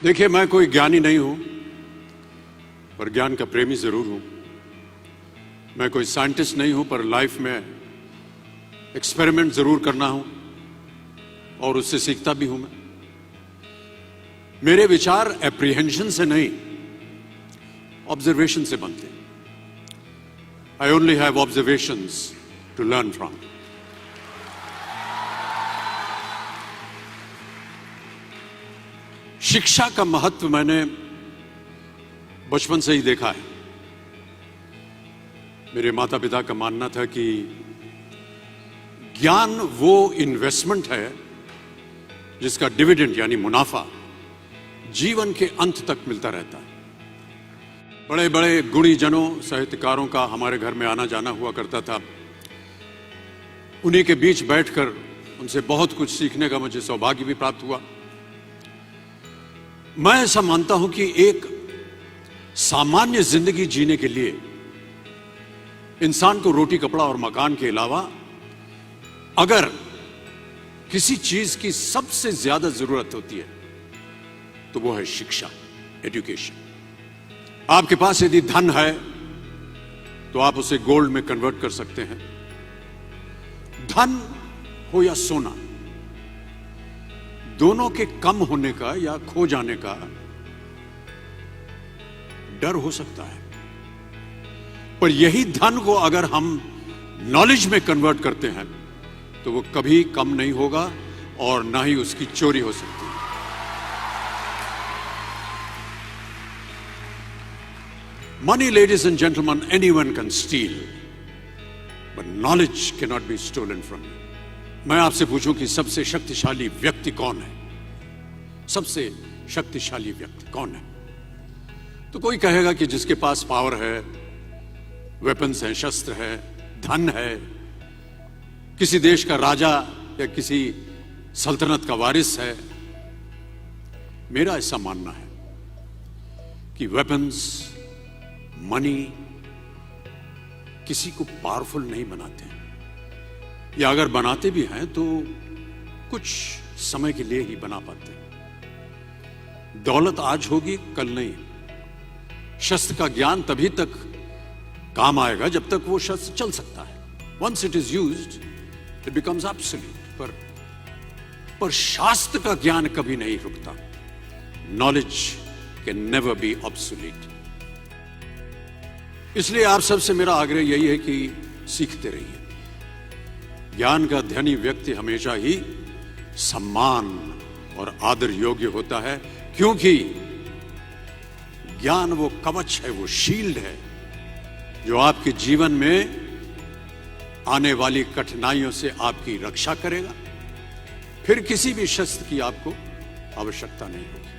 देखिए, मैं कोई ज्ञानी नहीं हूं, पर ज्ञान का प्रेमी जरूर हूं। मैं कोई साइंटिस्ट नहीं हूं, पर लाइफ में एक्सपेरिमेंट जरूर करना हूं और उससे सीखता भी हूं। मेरे विचार एप्रीहेंशन से नहीं, ऑब्जर्वेशन से बनते हैं। I only have observations to learn from. शिक्षा का महत्व मैंने बचपन से ही देखा है। मेरे माता पिता का मानना था कि ज्ञान वो इन्वेस्टमेंट है जिसका डिविडेंड यानी मुनाफा जीवन के अंत तक मिलता रहता है। बड़े बड़े गुणी जनों, साहित्यकारों का हमारे घर में आना जाना हुआ करता था। उन्हीं के बीच बैठकर उनसे बहुत कुछ सीखने का मुझे सौभाग्य भी प्राप्त हुआ। मैं ऐसा मानता हूं कि एक सामान्य जिंदगी जीने के लिए इंसान को रोटी, कपड़ा और मकान के अलावा अगर किसी चीज की सबसे ज्यादा जरूरत होती है तो वो है शिक्षा, एजुकेशन। आपके पास यदि धन है तो आप उसे गोल्ड में कन्वर्ट कर सकते हैं। धन हो या सोना, दोनों के कम होने का या खो जाने का डर हो सकता है, पर यही धन को अगर हम नॉलेज में कन्वर्ट करते हैं तो वो कभी कम नहीं होगा और ना ही उसकी चोरी हो सकती है। Money, ladies and gentlemen, anyone can steal, but knowledge cannot be stolen from you. मैं आपसे पूछूं कि सबसे शक्तिशाली व्यक्ति कौन है? सबसे शक्तिशाली व्यक्ति कौन है? तो कोई कहेगा कि जिसके पास पावर है, वेपन्स हैं, शस्त्र है, धन है, किसी देश का राजा या किसी सल्तनत का वारिस है। मेरा ऐसा मानना है कि वेपन्स, मनी किसी को पावरफुल नहीं बनाते, या अगर बनाते भी हैं तो कुछ समय के लिए ही बना पाते हैं। दौलत आज होगी, कल नहीं। शस्त्र का ज्ञान तभी तक काम आएगा जब तक वो शस्त्र चल सकता है। Once it is used it becomes absolute. पर शास्त्र का ज्ञान कभी नहीं रुकता। Knowledge can never be obsolete. इसलिए आप सबसे मेरा आग्रह यही है कि सीखते रहिए। ज्ञान का धनी व्यक्ति हमेशा ही सम्मान और आदर योग्य होता है, क्योंकि ज्ञान वो कवच है, वो शील्ड है जो आपके जीवन में आने वाली कठिनाइयों से आपकी रक्षा करेगा। फिर किसी भी शस्त्र की आपको आवश्यकता नहीं होगी।